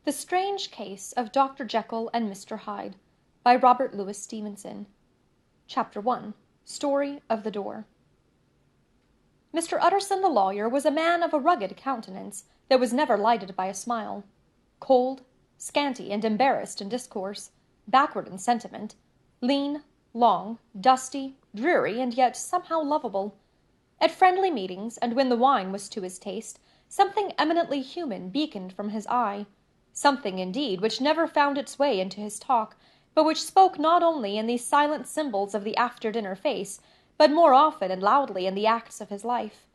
The Strange Case of Dr. Jekyll and Mr. Hyde, by Robert Louis Stevenson. Chapter 1. Story of the Door. Mr. Utterson the lawyer was a man of a rugged countenance that was never lighted by a smile. Cold, scanty, and embarrassed in discourse, backward in sentiment, lean, long, dusty, dreary, and yet somehow lovable. At friendly meetings, and when the wine was to his taste, something eminently human beaconed from his eye, something, indeed, which never found its way into his talk, but which spoke not only in these silent symbols of the after-dinner face, but more often and loudly in the acts of his life.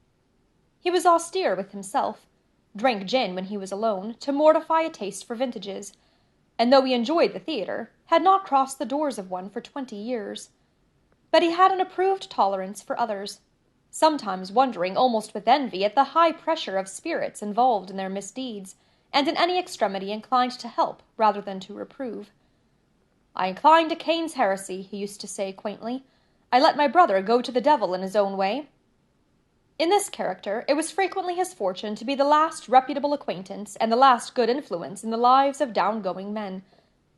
He was austere with himself, drank gin when he was alone, to mortify a taste for vintages, and though he enjoyed the theatre, had not crossed the doors of one for 20 years. But he had an approved tolerance for others, sometimes wondering almost with envy at the high pressure of spirits involved in their misdeeds, and in any extremity inclined to help rather than to reprove. "I incline to Cain's heresy," he used to say quaintly. "I let my brother go to the devil in his own way." In this character, it was frequently his fortune to be the last reputable acquaintance and the last good influence in the lives of down-going men,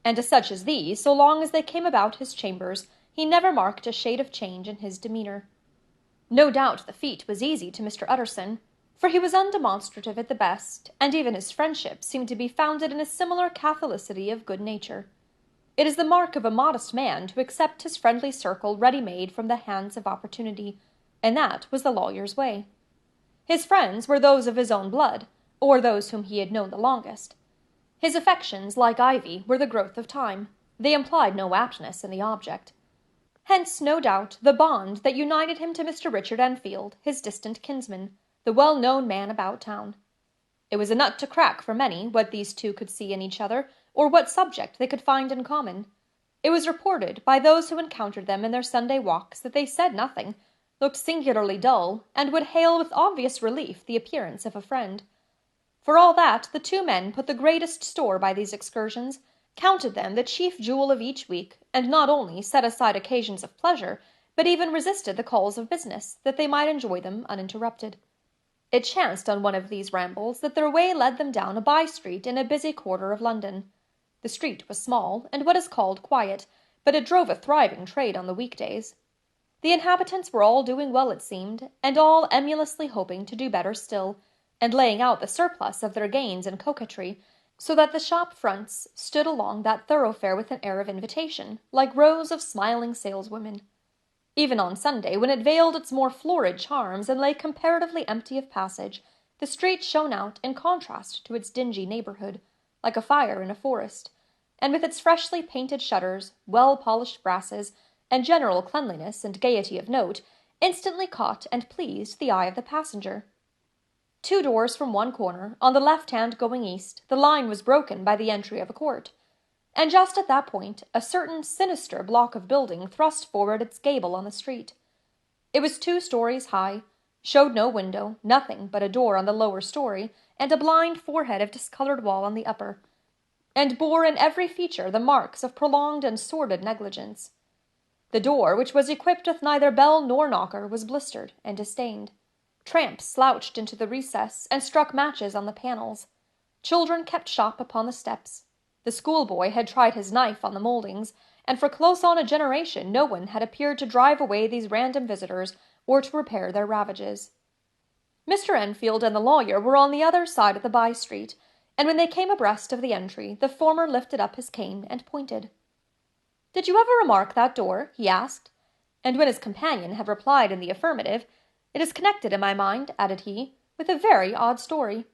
and to such as these, so long as they came about his chambers, he never marked a shade of change in his demeanor. No doubt the feat was easy to Mr. Utterson, for he was undemonstrative at the best, and even his friendship seemed to be founded in a similar catholicity of good nature. It is the mark of a modest man to accept his friendly circle ready-made from the hands of opportunity, and that was the lawyer's way. His friends were those of his own blood, or those whom he had known the longest. His affections, like ivy, were the growth of time. They implied no aptness in the object. Hence, no doubt, the bond that united him to Mr. Richard Enfield, his distant kinsman, the well-known man about town. It was a nut to crack for many, what these two could see in each other, or what subject they could find in common. It was reported by those who encountered them in their Sunday walks that they said nothing, looked singularly dull, and would hail with obvious relief the appearance of a friend. For all that, the two men put the greatest store by these excursions, counted them the chief jewel of each week, and not only set aside occasions of pleasure, but even resisted the calls of business, that they might enjoy them uninterrupted. It chanced on one of these rambles that their way led them down a by-street in a busy quarter of London. The street was small, and what is called quiet, but it drove a thriving trade on the weekdays. The inhabitants were all doing well, it seemed, and all emulously hoping to do better still, and laying out the surplus of their gains in coquetry, so that the shop fronts stood along that thoroughfare with an air of invitation, like rows of smiling saleswomen. Even on Sunday, when it veiled its more florid charms and lay comparatively empty of passage, the street shone out in contrast to its dingy neighborhood, like a fire in a forest, and with its freshly painted shutters, well-polished brasses, and general cleanliness and gaiety of note, instantly caught and pleased the eye of the passenger. 2 doors from one corner, on the left hand going east, the line was broken by the entry of a court, and just at that point a certain sinister block of building thrust forward its gable on the street. It was 2 stories high, showed no window, nothing but a door on the lower story, and a blind forehead of discolored wall on the upper, and bore in every feature the marks of prolonged and sordid negligence. The door, which was equipped with neither bell nor knocker, was blistered and distained. Tramps slouched into the recess and struck matches on the panels. Children kept shop upon the steps. The schoolboy had tried his knife on the mouldings, and for close on a generation no one had appeared to drive away these random visitors or to repair their ravages. Mr. Enfield and the lawyer were on the other side of the by-street, and when they came abreast of the entry, the former lifted up his cane and pointed. "Did you ever remark that door?" he asked, and when his companion had replied in the affirmative, "It is connected in my mind," added he, "with a very odd story."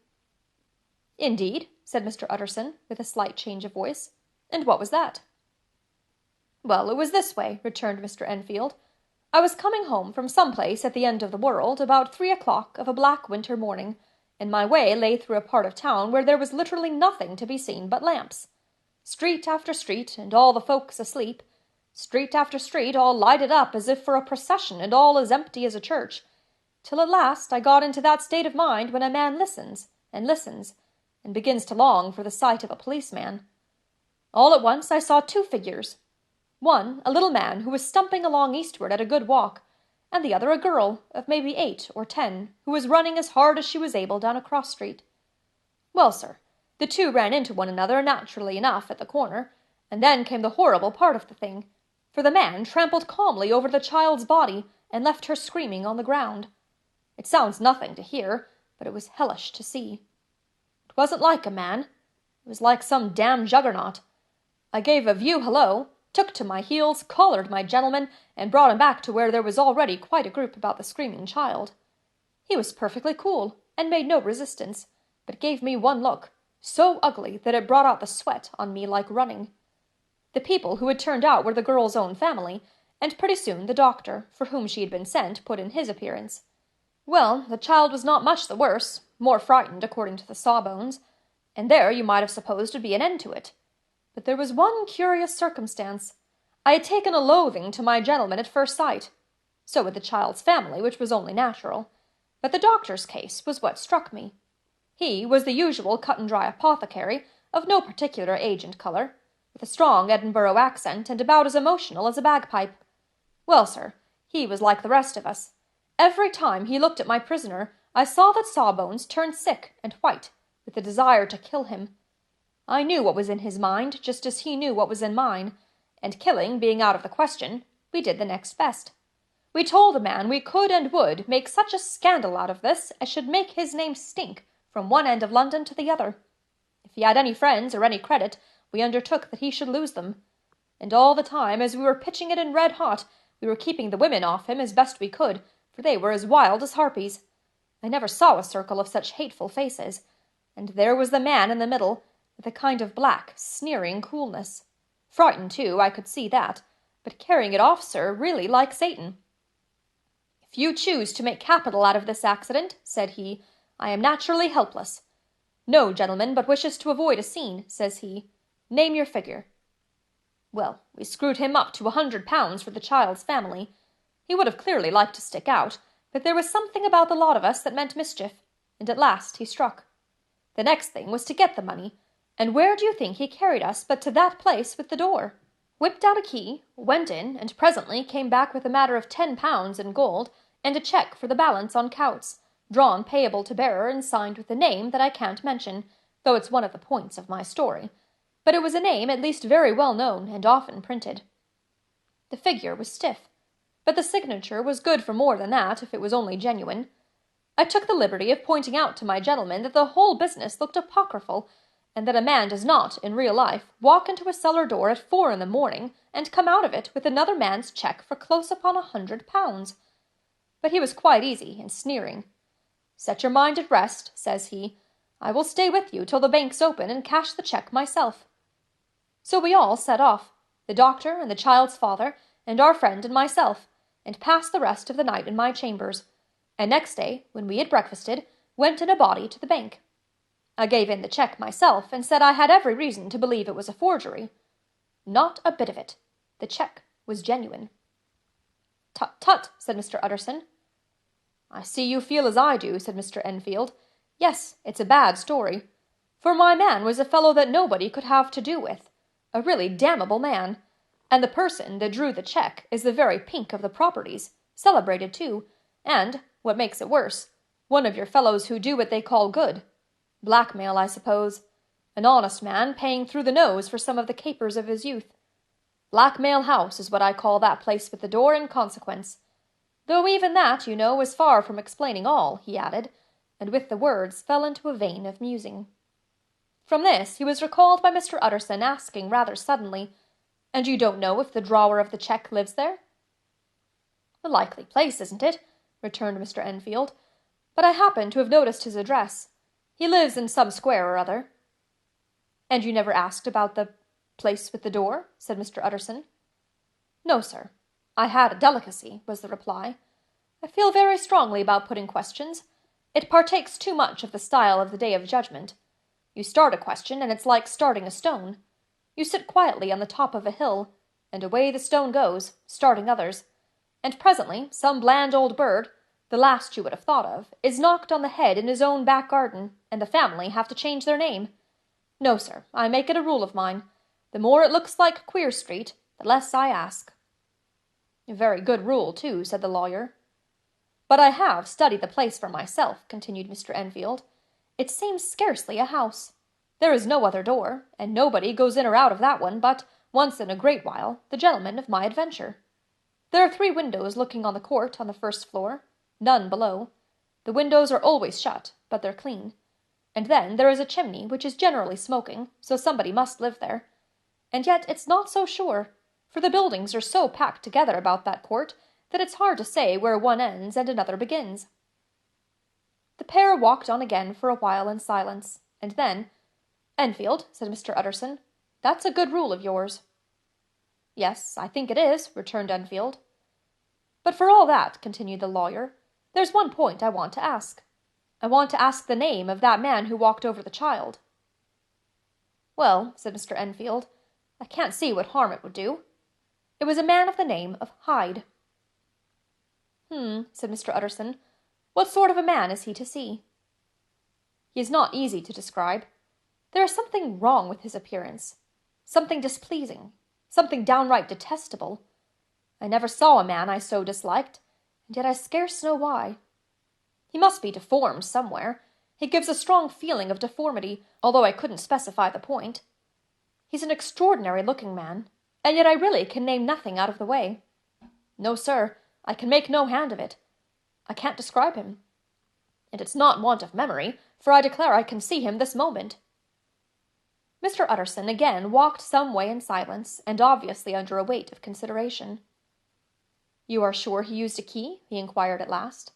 "Indeed?" said Mr. Utterson, with a slight change of voice. "And what was that?" "Well, it was this way," returned Mr. Enfield. "I was coming home from some place at the end of the world about 3 o'clock of a black winter morning, and my way lay through a part of town where there was literally nothing to be seen but lamps. Street after street, and all the folks asleep. Street after street, all lighted up as if for a procession, and all as empty as a church, till at last I got into that state of mind when a man listens, and begins to long for the sight of a policeman. All at once I saw 2 figures. One, a little man who was stumping along eastward at a good walk, and the other a girl of maybe 8 or 10, who was running as hard as she was able down a cross street. Well, sir, The two ran into one another naturally enough at the corner, and then came the horrible part of the thing, for the man trampled calmly over the child's body and left her screaming on the ground. It sounds nothing to hear, but it was hellish to see. It wasn't like a man. It was like some damned juggernaut. I gave a view-hello, took to my heels, collared my gentleman, and brought him back to where there was already quite a group about the screaming child. He was perfectly cool, and made no resistance, but gave me one look, so ugly that it brought out the sweat on me like running. The people who had turned out were the girl's own family, and pretty soon the doctor, for whom she had been sent, put in his appearance. Well, the child was not much the worse, more frightened according to the sawbones, and there you might have supposed would be an end to it. But there was one curious circumstance. I had taken a loathing to my gentleman at first sight. So had the child's family, which was only natural. But the doctor's case was what struck me. He was the usual cut-and-dry apothecary, of no particular age and colour, with a strong Edinburgh accent and about as emotional as a bagpipe. Well, sir, he was like the rest of us. Every time he looked at my prisoner, I saw that Sawbones turned sick and white, with the desire to kill him. I knew what was in his mind, just as he knew what was in mine, and killing being out of the question, we did the next best. We told the man we could and would make such a scandal out of this as should make his name stink from one end of London to the other. If he had any friends or any credit, we undertook that he should lose them. And all the time, as we were pitching it in red hot, we were keeping the women off him as best we could, for they were as wild as harpies. I never saw a circle of such hateful faces, and there was the man in the middle, with a kind of black, sneering coolness. Frightened, too, I could see that, but carrying it off, sir, really like Satan. If you choose to make capital out of this accident, said he, I am naturally helpless. No gentleman but wishes to avoid a scene, says he. Name your figure. Well, we screwed him up to £100 for the child's family. He would have clearly liked to stick out, but there was something about the lot of us that meant mischief, and at last he struck. The next thing was to get the money, and where do you think he carried us but to that place with the door? Whipped out a key, went in, and presently came back with a matter of £10 in gold, and a cheque for the balance on Coutts, drawn payable to bearer and signed with a name that I can't mention, though it's one of the points of my story. But it was a name at least very well known and often printed. The figure was stiff, but the signature was good for more than that if it was only genuine. I took the liberty of pointing out to my gentleman that the whole business looked apocryphal, and that a man does not, in real life, walk into a cellar door at 4 a.m. and come out of it with another man's cheque for close upon £100. But he was quite easy and sneering. Set your mind at rest, says he. I will stay with you till the bank's open and cash the cheque myself. So we all set off, the doctor and the child's father, and our friend and myself, and passed the rest of the night in my chambers, and next day, when we had breakfasted, went in a body to the bank. I gave in the cheque myself, and said I had every reason to believe it was a forgery. Not a bit of it. The cheque was genuine. Tut, tut, said Mr. Utterson. I see you feel as I do, said Mr. Enfield. Yes, it's a bad story. For my man was a fellow that nobody could have to do with. A really damnable man. And the person that drew the cheque is the very pink of the properties, celebrated too, and, what makes it worse, one of your fellows who do what they call good. Blackmail, I suppose. An honest man paying through the nose for some of the capers of his youth. Blackmail House is what I call that place with the door in consequence. Though even that, you know, is far from explaining all, he added, and with the words fell into a vein of musing. From this he was recalled by Mr. Utterson asking rather suddenly, And you don't know if the drawer of the cheque lives there? A likely place, isn't it? Returned Mr. Enfield. But I happen to have noticed his address. He lives in some square or other. And you never asked about the place with the door? Said Mr. Utterson. No, sir. I had a delicacy, was the reply. I feel very strongly about putting questions. It partakes too much of the style of the Day of Judgment. You start a question, and it's like starting a stone. You sit quietly on the top of a hill, and away the stone goes, starting others. And presently some bland old bird, the last you would have thought of, is knocked on the head in his own back garden, and the family have to change their name. No, sir, I make it a rule of mine. The more it looks like Queer Street, the less I ask. A very good rule, too, said the lawyer. But I have studied the place for myself, continued Mr. Enfield. It seems scarcely a house. There is no other door, and nobody goes in or out of that one but, once in a great while, the gentleman of my adventure. There are 3 windows looking on the court on the first floor, none below. The windows are always shut, but they're clean. And then there is a chimney which is generally smoking, so somebody must live there. And yet it's not so sure, for the buildings are so packed together about that court that it's hard to say where one ends and another begins. The pair walked on again for a while in silence, and then, "Enfield," said Mr. Utterson, "that's a good rule of yours." "Yes, I think it is," returned Enfield. "But for all that," continued the lawyer, "there's one point I want to ask. I want to ask the name of that man who walked over the child." "Well," said Mr. Enfield, "I can't see what harm it would do. It was a man of the name of Hyde." Said Mr. Utterson. "What sort of a man is he to see?" "He is not easy to describe. There is something wrong with his appearance, something displeasing, something downright detestable. I never saw a man I so disliked, and yet I scarce know why. He must be deformed somewhere. He gives a strong feeling of deformity, although I couldn't specify the point. He's an extraordinary-looking man, and yet I really can name nothing out of the way. No, sir, I can make no hand of it. I can't describe him. And it's not want of memory, for I declare I can see him this moment." Mr. Utterson again walked some way in silence, and obviously under a weight of consideration. "You are sure he used a key?" he inquired at last.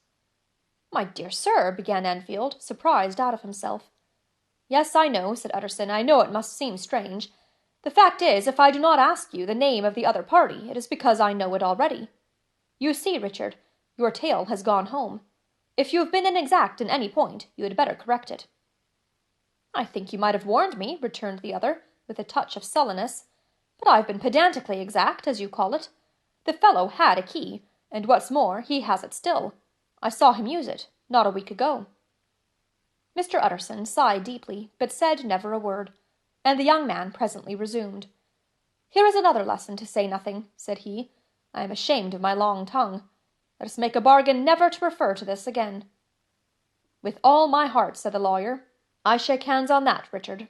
"My dear sir," began Enfield, surprised out of himself. "Yes, I know," said Utterson. "I know it must seem strange. The fact is, if I do not ask you the name of the other party, it is because I know it already. You see, Richard, your tale has gone home. If you have been inexact in any point, you had better correct it." "I think you might have warned me," returned the other, with a touch of sullenness. "But I've been pedantically exact, as you call it. The fellow had a key, and what's more, he has it still. I saw him use it, not a week ago." Mr. Utterson sighed deeply, but said never a word, and the young man presently resumed. "Here is another lesson to say nothing," said he. "I am ashamed of my long tongue. Let us make a bargain never to refer to this again." "With all my heart," said the lawyer. "I shake hands on that, Richard."